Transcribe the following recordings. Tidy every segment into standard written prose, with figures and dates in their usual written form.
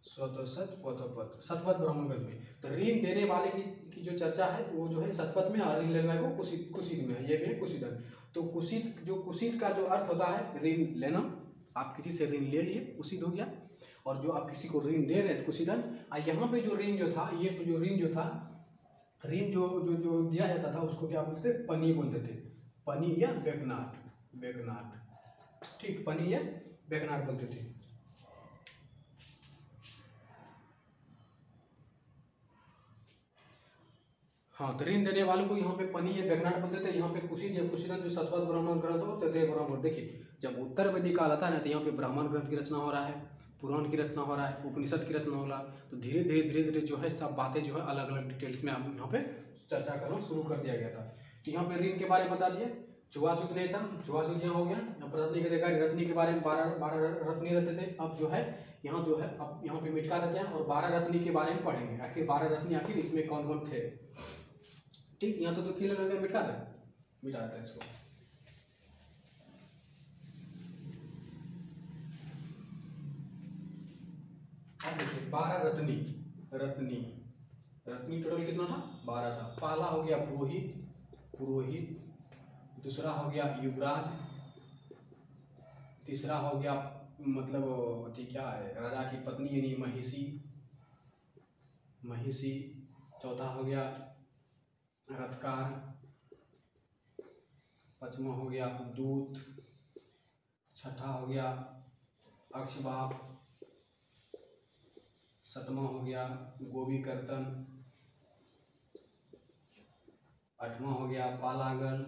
स्वतः सत पथपथ शतपथ ब्राह्मण ग्रंथ में। तो ऋण देने वाले की जो चर्चा है वो जो है शतपथ में, और ऋण लेने वाले को कुशित में है, ये भी है कुशिदन। तो कुशित का जो अर्थ होता है ऋण लेना, आप किसी से ऋण ले लिए कुशित हो गया, और जो आप किसी को ऋण दे रहे थे कुशिदन। यहाँ पे जो ऋण जो था, ये जो ऋण जो था, ऋण जो जो जो दिया जाता था उसको क्या बोलते थे, पनी बोलते थे, पनी या बेकनाट, ठीक, पनी या बेकनाट बोलते थे। हाँ, तो ऋण देने वालों को यहाँ पे पनी या बेकनाट बोलते थे। यहाँ पे कुशिदन जो शतपथ ब्राह्मण ग्रंथ होते थे ब्राह्मण। देखिए जब उत्तर वैदिक काल आता है ना, तो यहाँ पे ब्राह्मण ग्रंथ की रचना हो रहा है, पुराण की रचना हो रहा है, उपनिषद की रचना हो रहा है। तो धीरे धीरे जो है सब बातें जो है अलग अलग डिटेल्स में आप यहाँ पे चर्चा करना शुरू कर दिया गया था। तो यहाँ पे ऋण के बारे में बता दिए, छुआछूत नहीं था, छुआछूत यहाँ हो गया। प्रशासनिक अधिकारी रत्नी के बारे में 12 रत्नी रहते थे। अब जो है यहाँ जो है अब यहाँ पे मिटका देते हैं और 12 रत्नी के बारे में पढ़ेंगे, आखिर 12 रत्नी आखिर इसमें कौन कौन थे। ठीक, यहाँ तो क्लियर हो गया, मिटा देता है इसको। अब देखिए 12 रत्नी टोटल कितना था, 12 था। पहला हो गया पुरोहित, दूसरा हो गया युवराज, तीसरा हो गया मतलब क्या है, राजा की पत्नी यानी महिषी, चौथा हो गया रथकार, पांचवा हो गया दूत, छठा हो गया अक्षबाप, सतवां हो गया गोभी कर्तन, आठवां हो गया पालागल,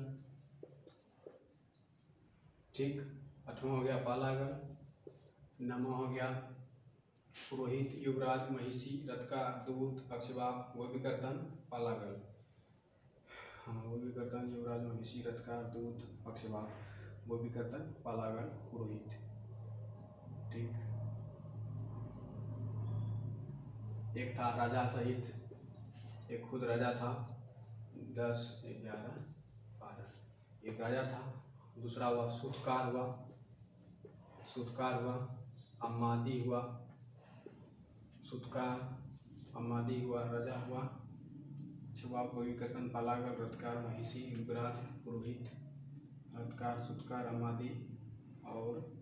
ठीक, आठवां हो गया पालागल, नौवां हो गया पुरोहित, युवराज, महिषी, रथकार, दूत, अक्षबाप, गोभी कर्तन, पालागल। हाँ, गोभी कर्तन, युवराज, महिषी, रथकार, दूत, अक्षबाप, गोभी कर्तन, पालागल, पुरोहित, ठीक। एक था राजा सहित, एक खुद राजा था, 10, 11, 12, एक राजा था, दूसरा हुआ सूतकार हुआ, अम्मादी हुआ, सूतकार, अम्मादी हुआ, राजा हुआ, छुआप, गोभी कर्तन, पालागल, रथकार, महिषी, युवराज, पुरोहित, रथकार, सूतकार, अम्मादी, और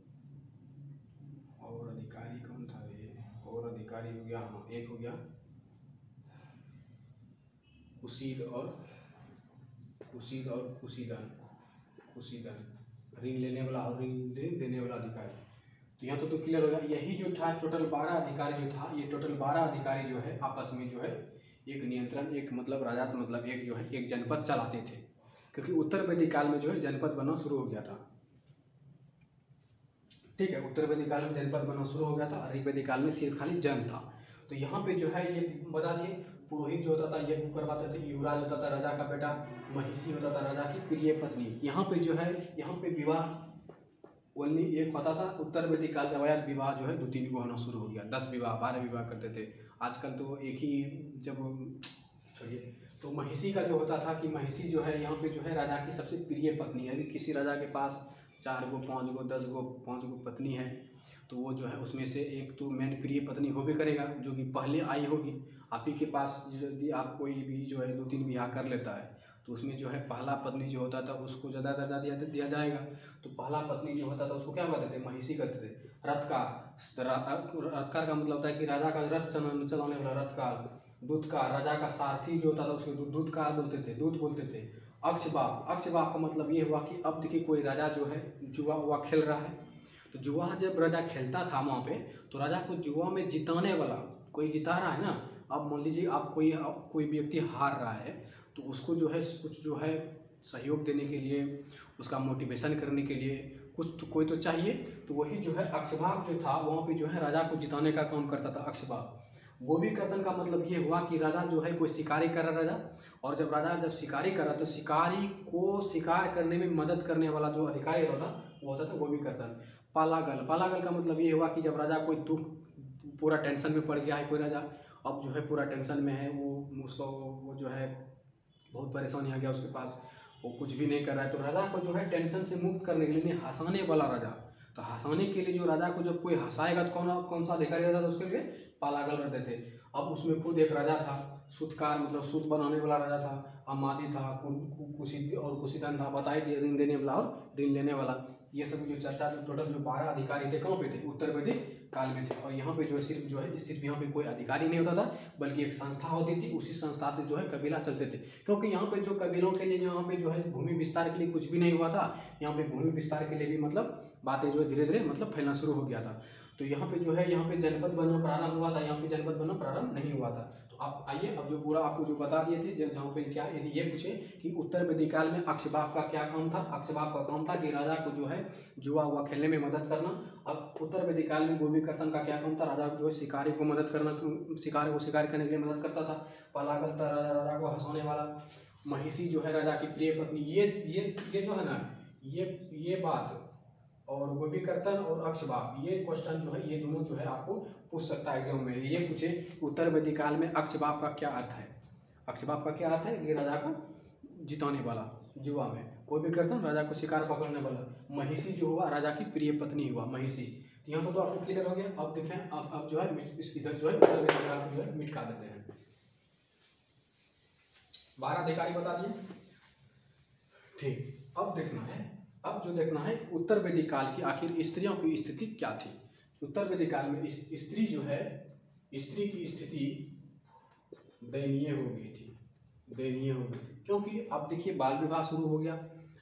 अधिकारी कौन था ये, और अधिकारी हो गया, हाँ एक हो गया कुशीदन, ऋण लेने वाला और ऋण देने वाला अधिकारी। तो यहाँ तो क्लियर होगा। यही जो था टोटल 12 अधिकारी जो था, ये टोटल 12 अधिकारी जो है आपस में जो है एक नियंत्रण, एक मतलब राजा तो मतलब एक जो है एक जनपद चलाते थे, क्योंकि उत्तर वैदिक काल में जो है जनपद बनना शुरू हो गया था। ठीक है, उत्तर वैदिक काल में जनपद बनना शुरू हो गया था, ऋग्वैदिक काल में सिर्फ खाली जन था। तो यहाँ पे जो है ये बता दिए, पुरोहित जो होता था ये करवाते थे, युवराज होता था राजा का बेटा, महिषी होता था राजा की प्रिय पत्नी। यहाँ पे जो है यहाँ पे विवाह ओनली एक होता था। उत्तर वैदिक काल के बाद विवाह जो है 2-3 को होना शुरू हो गया, 10 विवाह 12 विवाह करते थे। आजकल तो एक ही, जब छोड़िए, तो महिषी का जो होता था कि महिषी जो है यहाँ पे जो है राजा की सबसे प्रिय पत्नी है। यदि किसी राजा के पास 4 गो 5 गो 10 गो 5 गो पत्नी है, तो वो जो है उसमें से एक तो मेन प्रिय पत्नी हो भी करेगा, जो कि पहले आई होगी। आप ही के पास यदि आप कोई भी जो है 2-3 विवाह कर लेता है, तो उसमें जो है पहला पत्नी जो होता था उसको ज़्यादा दर्जा दिया जाएगा। तो पहला पत्नी जो होता था उसको क्या कहते थे, महिषी कहते थे। रथकार का मतलब होता है कि राजा का रथ चलाने वाला रथकार। दूतकार, राजा का सारथी जो होता था उसको दूतकार बोलते थे, दूत बोलते थे। अक्षबाप का मतलब ये हुआ कि अब देखिए कोई राजा जो है जुआ खेल रहा है, तो जुआ जब राजा खेलता था वहाँ पे, तो राजा को जुआ में जिताने वाला, कोई जिता रहा है ना, अब मान लीजिए आप कोई व्यक्ति हार रहा है, तो उसको जो है कुछ जो है सहयोग देने के लिए, उसका मोटिवेशन करने के लिए कुछ तो कोई तो चाहिए। तो वही जो है अक्षबाप जो था वहाँ पे जो है राजा को जिताने का काम करता था अक्षबाप। गोभी कर्तन का मतलब ये हुआ कि राजा जो है कोई शिकारी कर रहा राजा, और जब राजा जब शिकारी कर रहा तो शिकारी को शिकार करने में मदद करने वाला जो अधिकारी होता था वो होता था गोभी कर्तन। पालागल का मतलब ये हुआ कि जब राजा कोई दुख, पूरा टेंशन में पड़ गया है कोई राजा, अब जो है पूरा टेंशन में है, वो जो है बहुत परेशानी आ गया उसके पास, वो कुछ भी नहीं कर रहा है, तो राजा को जो है टेंशन से मुक्त करने के लिए हंसाने वाला राजा, तो हंसाने के लिए जो राजा को जब कोई हंसाएगा तो कौन सा अधिकारी रहता था उसके लिए? पालागल रहते थे। अब उसमें खुद एक राजा था, सूतकार मतलब सूत बनाने वाला राजा था, अमादी था, कुशीदन था, बताई दिए ऋण देने वाला और ऋण लेने वाला। ये सब जो चर्चा जो टोटल जो 12 अधिकारी थे कहाँ पे थे? उत्तर वैदिक काल में थे। और यहाँ पे जो सिर्फ यहाँ पे कोई अधिकारी नहीं होता था, बल्कि एक संस्था होती थी, उसी संस्था से जो है कबीला चलते थे। क्योंकि यहाँ पे जो कबीलों के लिए यहाँ पे जो है भूमि विस्तार के लिए कुछ भी नहीं हुआ था, यहाँ पे भूमि विस्तार के लिए भी मतलब बातें जो है धीरे धीरे मतलब फैलना शुरू हो गया था। तो यहाँ पे जो है यहाँ पे जनपद बनना प्रारंभ हुआ था, यहाँ पे जनपद बनना प्रारंभ नहीं हुआ था। तो आप आइए, अब जो पूरा आपको जो बता दिए थे, जहाँ पे क्या यदि ये पूछे कि उत्तर वैदिक काल में अक्षबाप का क्या काम था? अक्षबाप का काम था कि राजा को जो है जुआ हुआ खेलने में मदद करना। अब उत्तर वैदिक काल में गोपी कर्तन का क्या काम था? राजा जो है शिकारी को मदद करना, शिकार को शिकार करने के लिए मदद करता था। पालागल था राजा को हंसाने वाला। महिषी जो है राजा की प्रिय पत्नी। ये जो है ना, ये बात और गोपी कर्तन और अक्षबाप, ये क्वेश्चन जो है ये दोनों जो है आपको पूछ सकता है एग्जाम में। ये पूछे उत्तर वैदिक काल में अक्षबाप का क्या अर्थ है? अक्षबाप का क्या अर्थ है? ये राजा को जिताने वाला जुआ में। गोपी कर्तन राजा को शिकार पकड़ने वाला। महिषी जो हुआ राजा की प्रिय पत्नी हुआ महिषी। यहाँ पर तो आपको क्लियर हो गया। अब देखें, अब जो है इधर जो है उत्तर वैदिक काल को जो है मिटा देते हैं। 12 अधिकारी बता दिए, ठीक। अब देखना है, अब जो देखना है उत्तर वैदिक काल की आखिर स्त्रियों की स्थिति क्या थी। उत्तर वैदिक काल में स्त्री जो है, स्त्री की स्थिति दयनीय हो गई थी, दयनीय हो गई थी। क्योंकि अब देखिए बाल विवाह शुरू हो गया।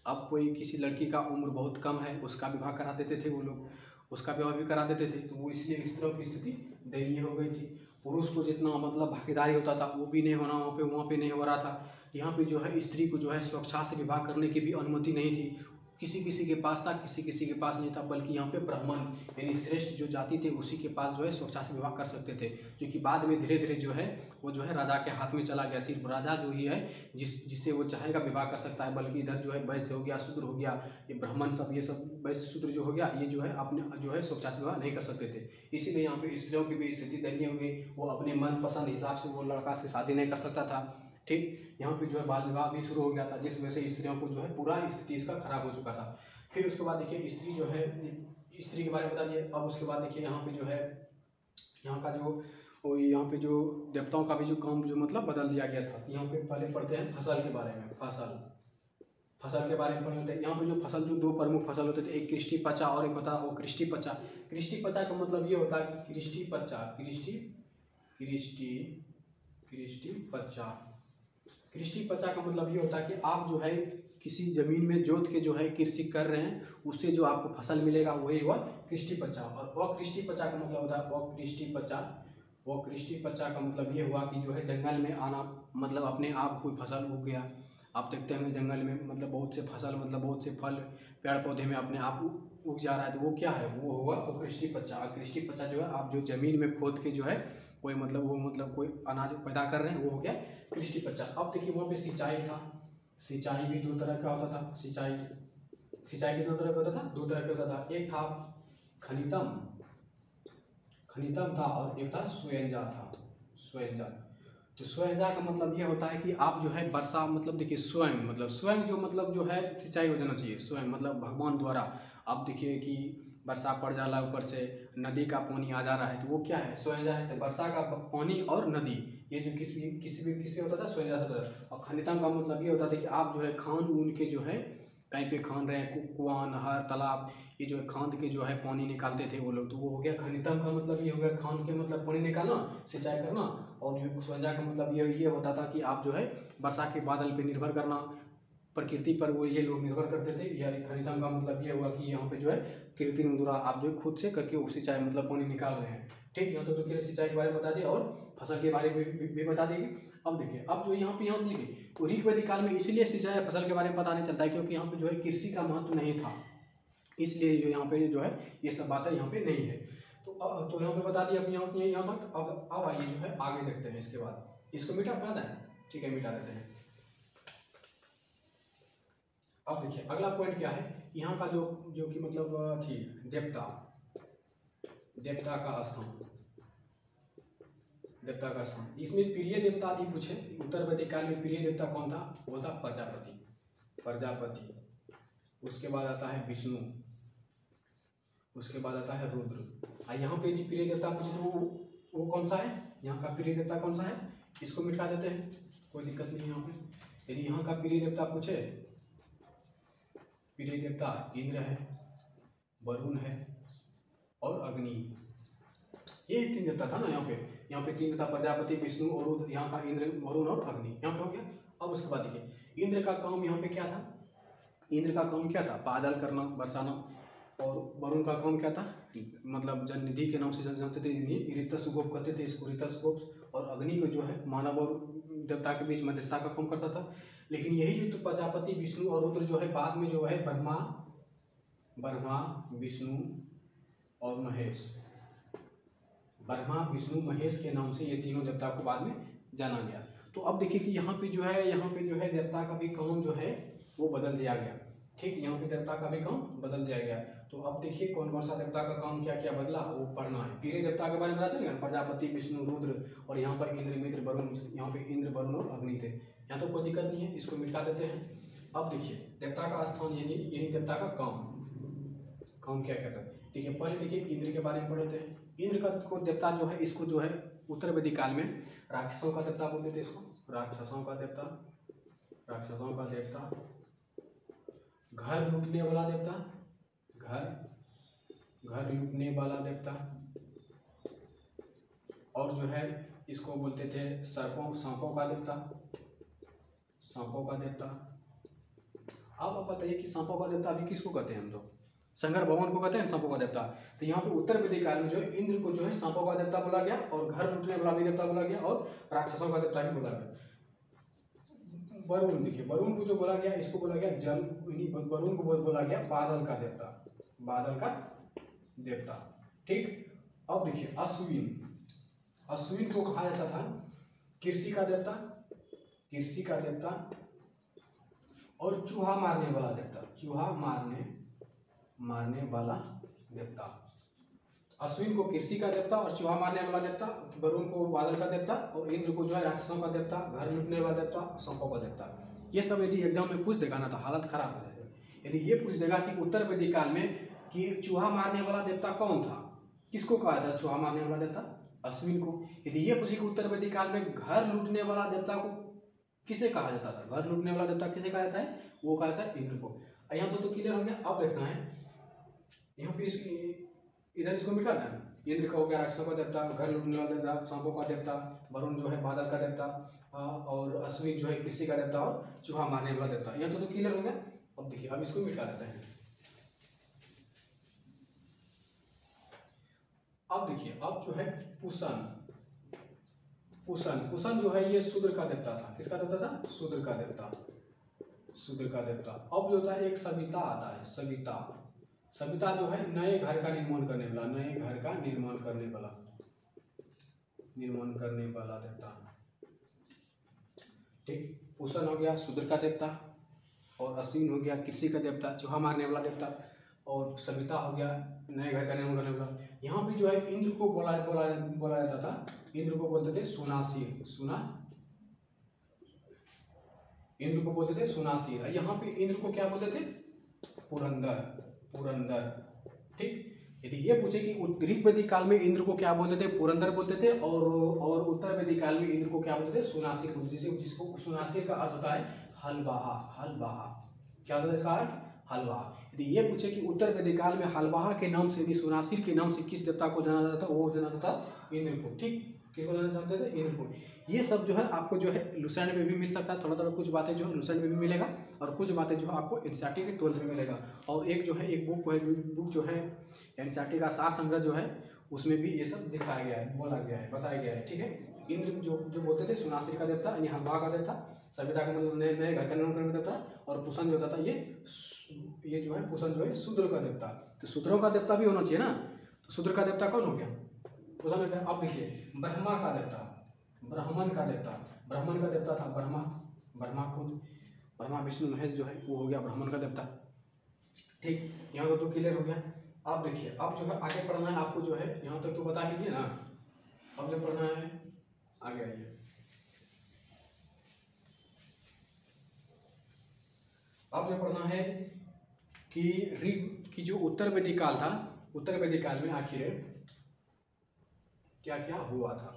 अब कोई किसी लड़की का उम्र बहुत कम है, उसका विवाह करा देते थे वो लोग, उसका विवाह भी करा देते थे। तो वो इसलिए स्त्रियों की स्थिति दयनीय हो गई थी। पुरुष को जितना मतलब भागीदारी होता था वो भी नहीं होना, वहाँ पे नहीं हो रहा था। यहाँ पे जो है स्त्री को जो है स्वेच्छा से विवाह करने की भी अनुमति नहीं थी। किसी किसी के पास था, किसी किसी के पास नहीं था। बल्कि यहाँ पे ब्राह्मण यानी श्रेष्ठ जो जाति थे उसी के पास जो है स्वेच्छा से विवाह कर सकते थे, जो कि बाद में धीरे धीरे जो है वो जो है राजा के हाथ में चला गया। सिर्फ राजा जो ही है जिससे वो चाहेगा विवाह कर सकता है। बल्कि इधर जो है वैश्य हो गया, शूद्र हो गया, ये ब्राह्मण सब, ये सब वैश्य शूद्र जो हो गया, ये जो है अपने जो है स्वेच्छा से विवाह नहीं कर सकते थे। इसीलिए यहाँ पे स्त्रियों की भी स्थिति दयनीय हो गई। वो अपने मनपसंद हिसाब से वो लड़का से शादी नहीं कर सकता था, ठीक। यहाँ पे जो है बाल विवाह भी शुरू हो गया था, जिस वजह से स्त्रियों को जो है पूरा स्थिति इसका खराब हो चुका था। फिर उसके बाद देखिए स्त्री जो है, स्त्री के बारे में बता दिए। अब उसके बाद देखिए यहाँ पे जो है यहाँ का जो यहाँ पे जो देवताओं का भी जो काम जो मतलब बदल दिया गया था। यहाँ पे पहले पढ़ते हैं फसल के बारे में। फसल के बारे में पढ़ लेते हैं। यहाँ पे जो फसल जो 2 प्रमुख फसल होते थे, एक कृष्टि पचा और एक बता वो कृष्टि पचा। कृष्टि पचा का मतलब ये होता है कि कृष्टि पचा, कृष्टि पचा का मतलब ये होता है कि आप जो है किसी जमीन में जोत के जो है कृषि कर रहे हैं, उससे जो आपको फसल मिलेगा वही हुआ कृष्टि पचा। और अकृष्टि पचा का मतलब होता है अकृष्टि पचा का मतलब ये हुआ कि जो है जंगल में आना, मतलब अपने आप कोई फसल उग गया। आप देखते हैं जंगल में मतलब बहुत से फसल मतलब बहुत से फल पेड़ पौधे में अपने आप उग जा रहा है, तो वो क्या है? वो हुआ अकृष्टि पचा। अकृष्टि पचा जो है आप जो जमीन में खोद के जो है कोई मतलब कोई अनाज पैदा कर रहे हैं, वो हो गया कृष्टि पचा। अब देखिए वहाँ पे सिंचाई था। सिंचाई भी 2 तरह का होता था। सिंचाई कितने तरह का होता था? 2 तरह का होता था। एक था खनितम था और एक था स्वयंजा था। तो स्वयंजा का मतलब ये होता है कि आप जो है वर्षा मतलब देखिए स्वयं जो मतलब जो है सिंचाई हो जाना चाहिए। स्वयं मतलब भगवान द्वारा। आप देखिए कि वर्षा पड़ जा रहा है, ऊपर से नदी का पानी आ जा रहा है, तो वो क्या है? स्वयंजा है। तो वर्षा का पानी और नदी, ये जो किसी होता था स्वयंजा होता था। और खनितम का मतलब ये होता था कि आप जो है खान ऊन के जो है कहीं पे खान रहे हैं, कुआं नहर तालाब, ये जो है खान के जो है पानी निकालते थे वो लोग, तो वो हो गया खनितम का मतलब ये हो गया खान के मतलब पानी निकालना, सिंचाई करना। और जो स्वयंजा का मतलब ये होता था कि आप जो है वर्षा के बादल पे निर्भर करना, प्रकृति पर वो ये लोग निर्भर करते थे। यानी खनितम का मतलब ये हुआ कि यहाँ पे जो है कृत्रिम द्वारा आप जो खुद से करके वो सिंचाई मतलब पानी निकाल रहे हैं, ठीक। यहाँ तो सिंचाई के बारे में बता दिया और फसल के बारे में भी बता देगी। अब देखिए अब जो यहाँ देखिए तो ऋग्वैदिक काल में इसलिए सिंचाई फसल के बारे में पता नहीं चलता है क्योंकि यहाँ पे जो है कृषि का महत्व नहीं था, इसलिए जो यहाँ पे जो है ये सब बातें यहाँ पे नहीं है। तो यहाँ पे बता दिया अब यहाँ तक। अब आइए जो है आगे देखते हैं। इसके बाद इसको मिटा पाता है, ठीक है, मिटा देते हैं। अब देखिए अगला पॉइंट क्या है, यहाँ का जो कि मतलब थी देवता का स्थान। इसमें प्रिय देवता आदि पूछे। उत्तर वैदिक काल में प्रिय देवता कौन था? वो था प्रजापति। उसके बाद आता है विष्णु, उसके बाद आता है रुद्र। यहाँ पे यदि प्रिय देवता पूछे तो वो कौन सा है, यहाँ का प्रिय देवता कौन सा है, इसको मिटा देते हैं, कोई दिक्कत नहीं है यहाँ पे। यदि यहाँ का प्रिय देवता पूछे, प्रिय देवता इंद्र है, वरुण है और अग्नि, ये 3 देवता था ना यहाँ पे 3 देवता प्रजापति, विष्णु और रुद्र, यहाँ का इंद्र, वरुण और अग्नि, यहाँ पे हो गया। अब उसके बाद देखिए इंद्र का काम यहाँ पे क्या था, इंद्र का काम क्या था, बादल करना, बरसाना। और वरुण का काम क्या था, मतलब जल निधि के नाम से जानते थे, ऋतस्गोप कहते थे इसको, ऋतस्गोप। और अग्नि को जो है मानव और देवता के बीच मध्यस्थता का काम करता था। लेकिन यही जो प्रजापति, विष्णु और रुद्र जो है बाद में जो है ब्रह्मा विष्णु और महेश, ब्रह्मा विष्णु महेश के नाम से ये तीनों देवता को बाद में जाना गया। तो अब देखिए कि यहाँ पे जो है देवता का भी काम जो है वो बदल दिया गया। ठीक, यहाँ पे देवता का भी काम बदल दिया गया। तो अब देखिए कौन कौन सा देवता का काम क्या क्या बदला वो पढ़ना है। प्रिय देवता के बारे में पता चल गया, प्रजापति, विष्णु, रुद्र, और यहाँ पर इंद्र, मित्र, वरुण, यहाँ पे इंद्र, वरुण और अग्नि थे। यहाँ तो कोई दिक्कत नहीं है, इसको मिटा देते हैं। अब देखिए देवता का स्थान यानी देवता का काम क्या कहता है। ठीक है, पहले देखिए इंद्र के बारे में पढ़ते हैं। इंद्र का को देवता जो है, इसको जो है उत्तर वैदिक काल में राक्षसों का देवता बोलते थे इसको, राक्षसों का देवता, घर लूटने वाला देवता, घर लूटने वाला देवता, और जो है इसको बोलते थे सांपों का देवता। अब आप बताइए कि सांपों का देवता अभी किसको कहते हैं, हम तो शंकर भगवान को कहते हैं सांपों का देवता। तो यहाँ पे उत्तर वैदिक काल में जो है इंद्र को जो है सांपों का देवता बोला गया, और घर लूटने वाला भी देवता बोला गया, और राक्षसों का देवता भी बोला गया। वरुण, देखिए वरुण को जो बोला गया, इसको बोला गया जल, वरुण को बोला गया बादल का देवता। ठीक, अब देखिए अश्विन को कहा जाता था कृषि का देवता, और चूहा मारने वाला देवता। अश्विन को कृषि का देवता और चूहा मारने वाला देवता, वरुण को बादल का देवता, और इंद्र को जो है राक्षसों का देवता, घर लूटने वाला देवता, सांपों का देवता। ये सब यदि एग्जाम में पूछ देगा ना तो हालत खराब हो जाएगा। यदि ये पूछ देगा कि उत्तर वैदिक काल में कि चूहा मारने वाला देवता कौन था, किसको कहा था चूहा मारने वाला देवता, अश्विन को। यदि ये पूछे कि उत्तर वैदिक काल में घर लूटने वाला देवता को किसे कहा जाता था, घर लूटने वाला देवता किसे कहा जाता है, वो कहा जाता है इंद्र को। यहाँ तो क्लियर हो गया। अब देखना है यहाँ पे इधर इसको मिटाना है। इंद्र का हो गया राक्षसों का देवता, घर लूटने वाला देवता, सांपों का देवता, वरुण जो है बादल का देवता, और अश्विन जो है कृषि का देवता, और चूहा मारने वाला देवता। यहाँ तो क्लियर हो गया। अब देखिए अब इसको मिटा देते हैं। अब देखिए अब जो है पुसन जो है ये शूद्र का देवता था। किसका देवता था, शूद्र का देवता। अब जो होता है एक सविता आता है, सविता जो है नए घर का निर्माण करने वाला देवता। ठीक, पुसन हो गया शूद्र का देवता, और अश्विन हो गया कृषि का देवता, चूहा मारने वाला देवता, और सविता हो गया नए घर का निर्माण करने वाला। यहाँ भी जो है इंद्र को बोला जाता था, इंद्र को बोलते थे सुनासीर। यहाँ पे इंद्र को क्या बोलते थे, पुरंदर। ठीक, यदि ये पूछे कि ऋग वैदिक काल में इंद्र को क्या बोलते थे, पुरंदर बोलते थे, और उत्तर वैदिक काल में इंद्र को क्या बोलते थे, सुनासीर बोलते थे। जिसको सुनासीर का अर्थ होता है हलवाहा। क्या होता है इसका अर्थ, हलवाहा। यदि ये पूछे कि उत्तर वैदिक काल में हलवाहा के नाम से, सुनासीर के नाम से किस देवता को जाना जाता था, वो जाना जाता था इंद्र को। ठीक, किसको जाना जाते थे, इंद्र को। ये सब जो है आपको जो है लुसेंट में भी मिल सकता है, थोड़ा कुछ बातें जो है लुसेंट में भी मिलेगा, और कुछ बातें जो है आपको एनसीईआरटी के 12th में मिलेगा। और एक जो है एक बुक जो है एनसीईआरटी का सार संग्रह जो है, उसमें भी ये सब दिखाया गया है, बताया गया है। ठीक है, इंद्र जो बोलते थे सुनासीर का देवता यानी हलवा का देवता, सविता का मतलब नए घर का निर्माण करने का देवता, और पुसन जो होता था ये जो है पुसन जो है शूद्र का देवता। तो शूद्रों का देवता भी होना चाहिए ना, तो शूद्र का देवता कौन हो गया, पुसन हो गया। अब देखिए ब्रह्मा का देवता, ब्राह्मण का देवता था ब्रह्मा विष्णु महेश जो है वो हो गया ब्राह्मण का देवता। ठीक, यहाँ तो क्लियर हो गया। अब देखिए अब जो है आगे पढ़ना है आपको, जो है यहाँ तक तो बता ही दिए ना, अब जो पढ़ना है आगे आइए। अब जो पढ़ना है कि ऋग की जो उत्तर वैदिक काल था, उत्तर वैदिक काल में आखिर क्या क्या हुआ था।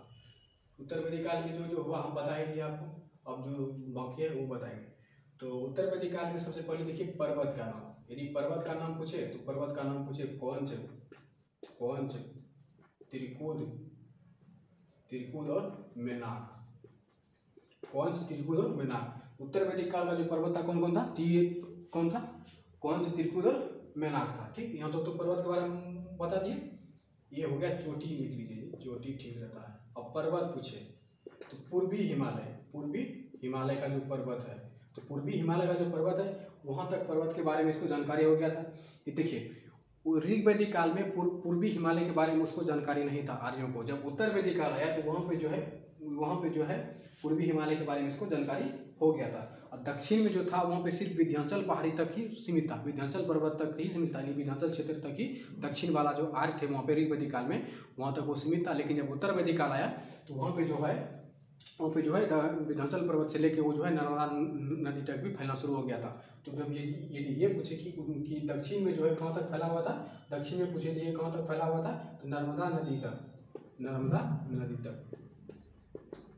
उत्तर वैदिक काल में जो जो हुआ हम बताएंगे आपको, अब जो बाकी है वो बताएंगे। तो उत्तर वैदिक काल में सबसे पहले देखिए पर्वत का नाम। यदि पर्वत का नाम पूछे तो पर्वत का नाम पूछे कौंच, त्रिकुद, त्रिकुद और मेनाक। कौंच, त्रिकुद और मेनाक। उत्तर वैदिक काल का जो पर्वत था कौन कौन था? कौन था? कौंच, त्रिकुद और मेनाक था। ठीक, यहाँ तो पर्वत के बारे में बता दिए। ये हो गया चोटी, लिख लीजिए, चोटी ठीक रहता है। अब पर्वत पूछे तो पूर्वी हिमालय, पूर्वी हिमालय का जो पर्वत है, तो पूर्वी हिमालय का जो पर्वत है वहाँ तक पर्वत के बारे में इसको जानकारी हो गया था। ये देखिए ऋग वैदिक काल में पूर्वी हिमालय के बारे में उसको जानकारी नहीं था आर्यों को। जब उत्तर वैदिक काल आया तो वहाँ पे जो है पूर्वी हिमालय के बारे में इसको जानकारी हो गया था। और दक्षिण में जो था वहाँ पे सिर्फ विंध्याचल पहाड़ी तक ही सीमित था, विंध्याचल पर्वत तक ही सीमित था, विंध्याचल क्षेत्र तक ही दक्षिण वाला जो आर्य थे वहाँ पे ऋग वैदिक काल में वहाँ तक वो सीमित था। लेकिन जब उत्तर वैदिक काल आया तो वहाँ पे जो है विंध्याचल पर्वत से लेके वो जो है नर्मदा नदी तक भी फैलना शुरू हो गया था। तो जब यदि ये पूछे कि दक्षिण में जो है कहाँ तक फैला हुआ था, दक्षिण में पूछे ये कहाँ तक फैला हुआ था, तो नर्मदा नदी तक, नर्मदा नदी तक।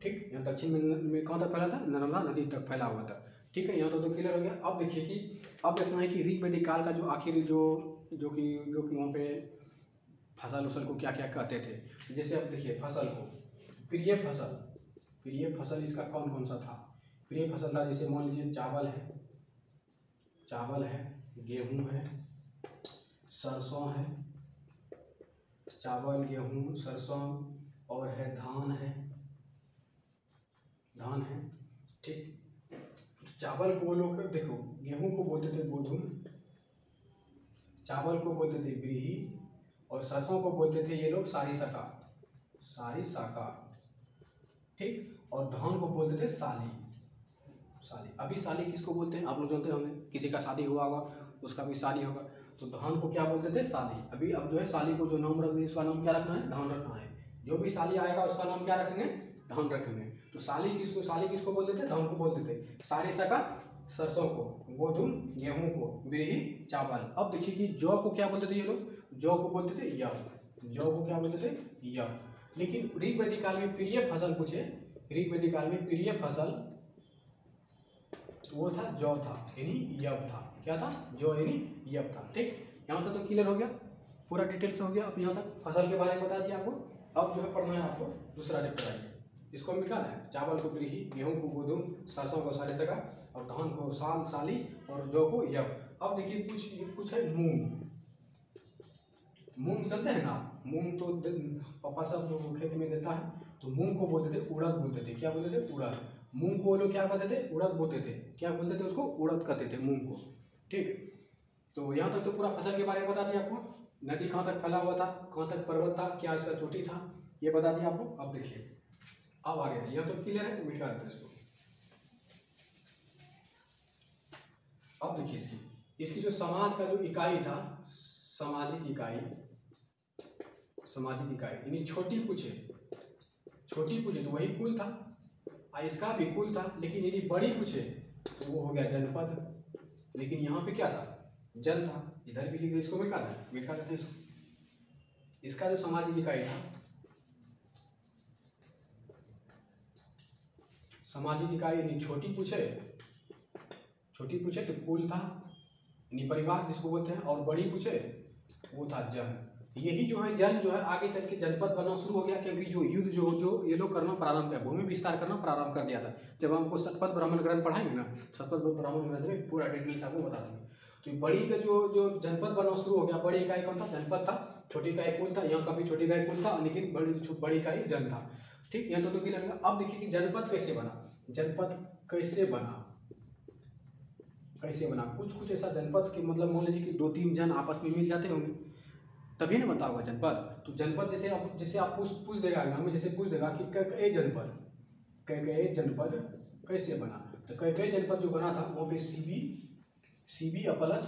ठीक, यहाँ दक्षिण में कहाँ तक फैला था? नर्मदा नदी तक फैला हुआ था। ठीक है, यहाँ तो क्लियर हो गया। अब देखिए कि अब देखना है कि ऋग वैदिक काल का जो आखिर जो कि वहाँ पे फसल उसल को क्या क्या कहते थे। जैसे अब देखिए फसल को प्रिय फसल, प्रिय फसल इसका कौन कौन सा था? प्रिय फसल था जैसे मान लीजिए चावल है, गेहूँ है, सरसों है, चावल, गेहूँ, सरसों और है धान है। ठीक, चावल को वो लोग देखो, गेहूँ को बोलते थे गोधूम, चावल को बोलते थे व्रीहि और सरसों को बोलते थे ये लोग सारिसाका। ठीक, और धान को बोलते थे साली। अभी साली किसको बोलते हैं आप लोग जानते होंगे, किसी का शादी हुआ होगा उसका भी साली होगा, तो धान को क्या बोलते थे? साली। अभी अब जो है साली को जो नाम रख दिया उसका नाम क्या रखना है? धान रखना है। जो भी साली आएगा उसका नाम क्या रखेंगे? धान रखेंगे। तो साली किसको बोलते थे? धान को बोलते थे। सारिसाका सरसों को, गोधूम गेहूं को, व्रीहि चावल। अब देखिए कि जौ को क्या बोलते थे ये लोग? जौ को बोलते थे यव। जौ को क्या बोलते थे? यव। लेकिन ऋग वैदिक काल में प्रिय फसल पूछे, ऋग वैदिक काल में प्रिय फसल वो था जौ था, यानी यव था। क्या था? जौ यानी यव था। ठीक, यहाँ तक तो क्लियर हो गया, पूरा डिटेल से हो गया। अब यहाँ तक फसल के बारे में बता दिया आपको। अब जो है पढ़ना है आपको दूसरा चैप्टर आइए, इसको मिटाना है। चावल को व्रीहि, गेहूं को गोधूम, सरसों को सारिसाका और धान को साली और जौ को यव। अब देखिए कुछ है मूंग। मूंग जानते हैं ना? मूंग तो पापा सब जो खेत में देता है, तो मूंग को बोलते थे उड़द बोलते थे। क्या बोलते थे? उड़द। मूंग को वो लोग क्या कहते थे? उड़द बोलते थे। क्या बोलते थे उसको? उड़द कहते थे मूंग को। ठीक, तो यहाँ तक तो पूरा फसल के बारे में बता दिया आपको। नदी कहाँ तक फैला हुआ था, कहाँ तक पर्वत था, क्या इसका चोटी था, ये बता दिया आपको। अब देखिए अब आ गया, यहाँ तो क्लियर है, मिटा देते हैं इसको। अब देखिए इसकी जो समाज का जो इकाई था, सामाजिक इकाई यानी छोटी पूछे तो वही कुल था, इसका भी कुल था। लेकिन यदि बड़ी पूछे तो वो हो गया जनपद। लेकिन यहाँ पे क्या था? जन था। इधर भी लिख दे, इसको मिटा देते हैं इसको। इसका जो सामाजिक इकाई था, सामाजिक इकाई यानी छोटी पूछे तो कुल था यानी परिवार जिसको बोलते हैं, और बड़ी पूछे वो था जन। यही जो है जन जो है आगे चल के जनपद बनना शुरू हो गया, क्योंकि जो युद्ध जो ये लोग करना प्रारंभ किया, भूमि विस्तार करना प्रारंभ कर दिया था। जब हमको शतपथ ब्राह्मण ग्रंथ पढ़ाएंगे ना, शतपथ ब्राह्मण ग्रंथ में पूरा डिटेल से आपको बता देंगे। तो बड़ी का जो जनपद बनना शुरू हो गया, बड़ी इकाई कौन था? जनपद था। छोटी इकाई कुल था, यहाँ का भी छोटी इकाई कुल था, लेकिन बड़ी इकाई जन था। ठीक, यहाँ तो क्लियर है। अब देखिए कि जनपद कैसे बना, कुछ ऐसा जनपद के मतलब मान लीजिए कि 2-3 जन आपस में मिल जाते होंगे तभी ना बनता होगा जनपद। तो जनपद जैसे आप पूछ देगा एग्जाम में, जैसे पूछ देगा कि कैकेय जनपद कैसे बना, तो कैकेय जनपद जो बना था वहाँ पे सीबी प्लस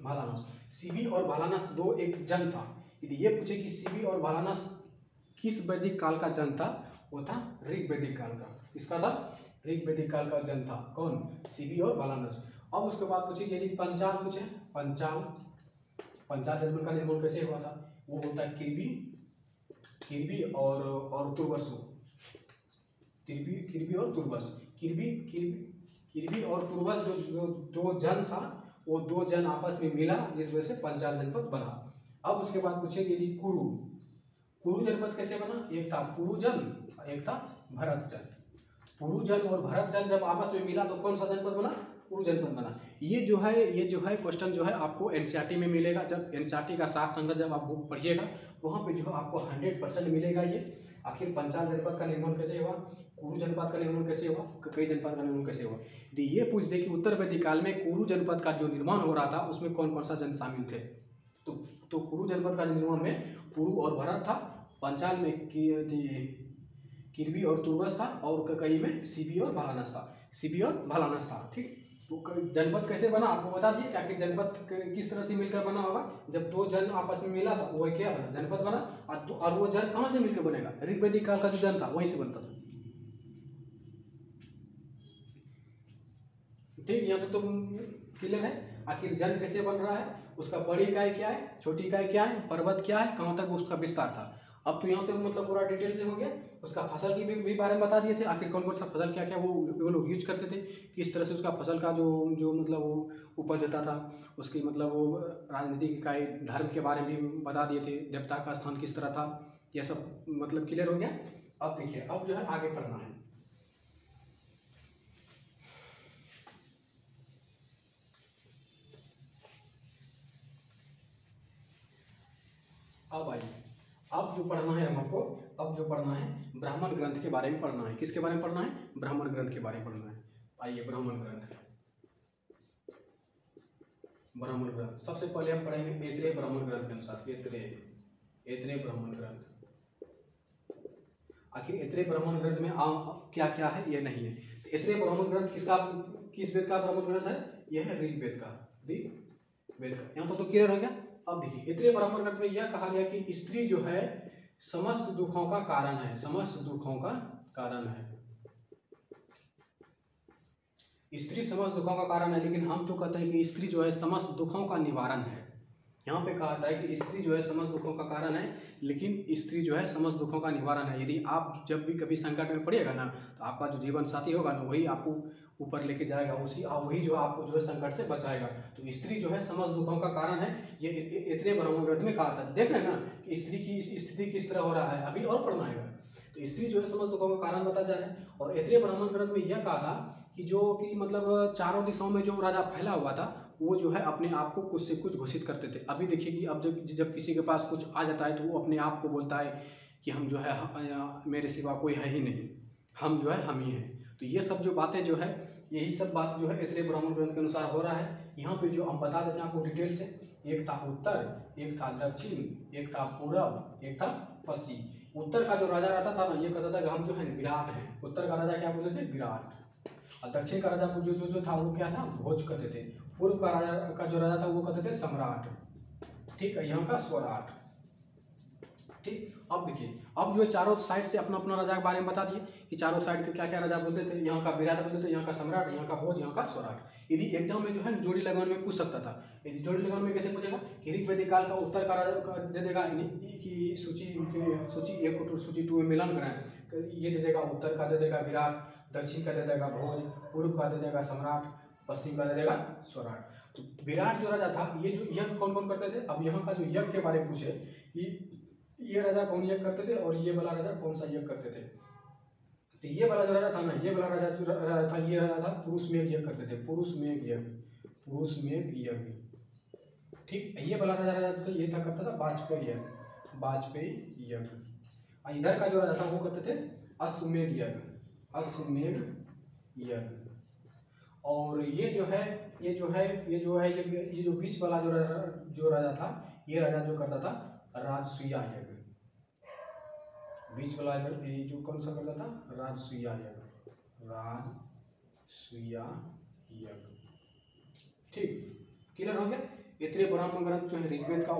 भालानस, सीबी और भालानस दो एक जन था। यदि ये पूछे कि सीबी और भालानस किस वैदिक काल का जन था, वो था ऋग वैदिक काल का। किसका था? ऋग वैदिक काल का जन था। कौन? सीबी और भालानस। अब उसके बाद पूछे यदि पंचाल पूछे, पंचाल जनपद का निर्माण कैसे हुआ था? वो होता है किरबी और तुर्बस। किरबी और तुर्बस। किरबी और तुर्बस जो दो जन था, वो दो जन आपस में मिला, जिस वजह से पंचाल जनपद बना। अब उसके बाद पूछेगी यदि कुरु जनपद कैसे बना? एक था कुरु जन, एक था भरत जन। कुरु जन और भरत जन जब आपस में मिला तो कौन सा जनपद बना? कुरु जनपद बना। ये जो है क्वेश्चन जो है आपको एनसीईआरटी में मिलेगा। जब एनसीईआरटी का सार संग्रह जब आप बुक पढ़िएगा वहाँ पे जो है आपको 100% मिलेगा। ये आखिर पंचाल जनपद का निर्माण कैसे हुआ, कुरु जनपद का निर्माण कैसे हुआ, कई जनपद का निर्माण कैसे हुआ। यदि ये पूछ दे कि उत्तर वैदिक काल में कुरु जनपद का जो निर्माण हो रहा था उसमें कौन कौन सा जन शामिल थे, तो कुरु जनपद का निर्माण में कुरु और भरत था, पंचाल में किरबी और तुर्बस था, और कई में सीबी और भालानस था। ठीक, तो जनपद कैसे बना आपको बता दिए कि आखिर जनपद किस तरह से मिलकर बना होगा। जब दो जन आपस में मिला था वो क्या बना? जनपद बना। और वो जन कहाँ से मिलकर बनेगा? ऋग्वैदिक काल का जो जन था वहीं से बनता था। ठीक, यहाँ तो क्लियर है। आखिर जन कैसे बन रहा है, उसका बड़ी इकाई क्या है, छोटी इकाई क्या है, पर्वत क्या है, कहाँ तक उसका विस्तार था। अब तो यहाँ तक मतलब पूरा डिटेल से हो गया। उसका फसल की भी बारे में बता दिए थे, आखिर कौन कौन सा फसल क्या क्या वो लोग यूज करते थे, किस तरह से उसका फसल का जो मतलब वो उपज होता था, उसकी मतलब वो राजनीतिक इकाई धर्म के बारे में भी बता दिए थे, देवता का स्थान किस तरह था, यह सब मतलब क्लियर हो गया। अब देखिए, अब जो है आगे पढ़ना है। अब आइए, अब जो पढ़ना है हमको, अब जो पढ़ना है ब्राह्मण ग्रंथ के बारे में पढ़ना है। किसके बारे में पढ़ना है? ब्राह्मण ग्रंथ के बारे में पढ़ना है। आइए, ब्राह्मण ग्रंथ। सबसे पहले हम पढ़ेंगे ऐतरेय ब्राह्मण ग्रंथ के अनुसार। ऐतरेय ब्राह्मण ग्रंथ। आखिर ऐतरेय ब्राह्मण ग्रंथ में क्या क्या है ये नहीं है। तो ऐतरेय ब्राह्मण ग्रंथ किस वेद का ब्राह्मण ग्रंथ है? यह है ऋग्वेद का। यहाँ तो क्लियर हो गया। अब देखिए, ऐतरेय ब्राह्मण ग्रंथ में यह कहा गया कि स्त्री जो है समस्त दुखों का कारण है। समस्त दुखों का कारण है, स्त्री समस्त दुखों का कारण है। लेकिन हम तो कहते हैं कि स्त्री जो है समस्त दुखों का निवारण है। यहाँ पे कहा था कि स्त्री जो है समस्त दुखों का कारण है, लेकिन स्त्री जो है समस्त दुखों का निवारण है। यदि आप जब भी कभी संकट में पड़िएगा ना, तो आपका जो जीवन साथी होगा ना, वही आपको ऊपर लेके जाएगा, वही जो आपको जो है संकट से बचाएगा। तो स्त्री जो है समस्त दुखों का कारण है, ये ऐतरेय ब्राह्मण ग्रंथ में कहा था। देख रहे हैं ना कि स्त्री की स्थिति किस तरह हो रहा है, अभी और पढ़ना है। तो स्त्री जो है समस्त दुखों का कारण बता जा रहा है। और ऐतरेय ब्राह्मण ग्रंथ में यह कहा था कि मतलब चारों दिशाओं में जो राजा फैला हुआ था, वो जो है अपने आप को कुछ से कुछ घोषित करते थे। अभी देखिए कि अब जब किसी के पास कुछ आ जाता है तो वो अपने आप को बोलता है कि हम जो है मेरे सिवा कोई है ही नहीं, हम जो है हम ही हैं। तो ये सब जो बातें जो है, यही सब बात जो है ऐतरेय ब्राह्मण ग्रंथ के अनुसार हो रहा है। यहाँ पे जो हम बता देते हैं आपको डिटेल से, एक था उत्तर, एक था दक्षिण, एक था पूर्व, एक था पश्चिम। उत्तर का जो राजा रहता था ना, ये कहता था कि हम जो है विराट हैं। उत्तर का राजा क्या बोलते थे? विराट। और दक्षिण का राजा जो था वो क्या था? भोज कहते थे। पूर्व का जो राजा था वो कहते थे सम्राट। ठीक है, यहाँ का स्वराट। ठीक, अब देखिए, अब जो है चारों साइड से अपना अपना राजा के बारे में बता दिए कि चारों साइड के क्या क्या राजा बोलते थे। यहाँ का विराट बोलते थे, यहाँ का सम्राट, यहाँ का भोज, यहाँ का स्वराट। यदि एग्जाम में जो है जोड़ी लगाने में पूछ सकता था। यदि जोड़ी लगाने में कैसे पूछेगा कि ऋग्वैदिक काल का उत्तर का राजा दे देगा कि सूची 1 और सूची 2 में मिलान कराएं, ये दे देगा उत्तर का दे देगा विराट, दक्षिण का दे देगा भोज, पूर्व का दे देगा सम्राट, पश्चिम का दे देगा स्वराट। तो विराट जो राजा था, ये जो यज्ञ कौन कौन करते थे। अब यहाँ का जो यज्ञ के बारे में पूछे कि ये राजा कौन यज्ञ करते थे और ये वाला राजा कौन सा यज्ञ करते थे। तो ये वाला जो राजा था ना, ये वाला राजा जो राजा था, ये राजा था पुरुष में यज्ञ करते थे। पुरुष में यज्ञ। ठीक, ये वाला राजा तो ये था करता था वाजपेयी यज्ञ। इधर का जो राजा था वो करते थे अश्वमेध यज्ञ। और ये जो बीच वाला जो राजा था, ये राजा जो करता था राजसूया यज्ञ। बीच वाला ये जो कौन सा करता था? राजसूया यज्ञ। ठीक, क्लियर हो गया। ऐतरेय ब्राह्मण ग्रंथ जो है ऋग्वेद का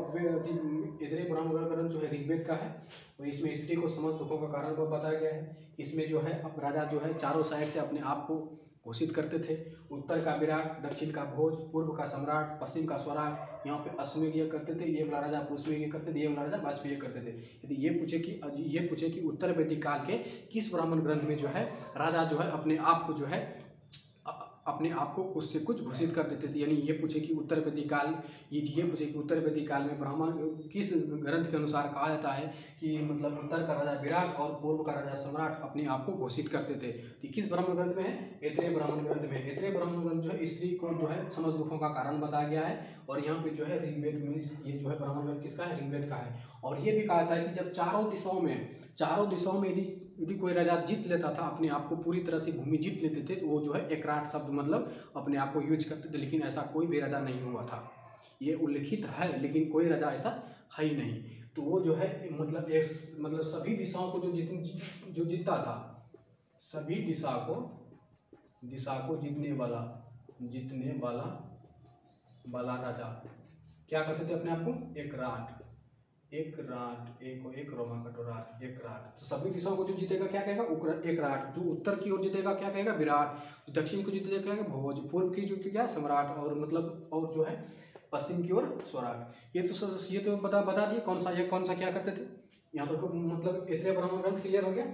ऐतरेय ब्राह्मण ग्रंथ जो है ऋग्वेद का है, और इसमें स्त्री को समस्त दुखों का कारण बताया गया है। इसमें जो है अब राजा जो है चारों साइड से अपने आप को घोषित करते थे। उत्तर का विराट, दक्षिण का भोज, पूर्व का सम्राट, पश्चिम का स्वराट। यहाँ पे अश्वमेध यज्ञ करते थे, ये वाला राजा पुष्पमेध यज्ञ करते थे, ये वाला राजा वाजपेयी यज्ञ करते थे। यदि ये पूछे कि उत्तर वैदिक काल के किस ब्राह्मण ग्रंथ में जो है राजा जो है अपने आप को जो है अपने आप को उससे कुछ घोषित कर देते थे, यानी ये पूछे कि उत्तर वैदिक काल ये पूछे कि उत्तर वैदिक काल में ब्राह्मण किस ग्रंथ के अनुसार कहा जाता है कि मतलब उत्तर का राजा विराट और पूर्व का राजा सम्राट अपने आप को घोषित करते थे। तो किस ब्राह्मण ग्रंथ में है? ऐतरेय ब्राह्मण ग्रंथ में। ऐतरेय ब्राह्मण ग्रंथ जो है स्त्री को जो है समस्त दुखों का कारण बताया गया है। और यहाँ पे जो है ऋग्वेद में ये जो है ब्राह्मण ग्रंथ किसका है? ऋग्वेद का है। और ये भी कहा था कि जब चारों दिशाओं में यदि कोई राजा जीत लेता था, अपने आप को पूरी तरह से भूमि जीत लेते थे, तो वो जो है एकराट शब्द मतलब अपने आप को यूज करते थे। लेकिन ऐसा कोई भी राजा नहीं हुआ था, ये उल्लिखित है, लेकिन कोई राजा ऐसा है ही नहीं। तो वो जो है मतलब सभी दिशाओं को जो जीतता था, सभी दिशा को जीतने वाला राजा क्या करते थे अपने आप को? एक रोमा कटोराट, एक राट। तो सभी दिशाओं को जो जीतेगा क्या कहेगा? एक राट। जो उत्तर की ओर जीतेगा क्या कहेगा? विराट। जो दक्षिण को जीतेगा क्या कहेगा? भोज। पूर्व की जो क्या? सम्राट। और मतलब और जो है पश्चिम की ओर स्वराट। ये तो बता दिए कौन सा क्या करते थे। यहाँ पर मतलब ऐतरेय ब्राह्मण ग्रंथ क्लियर हो गया।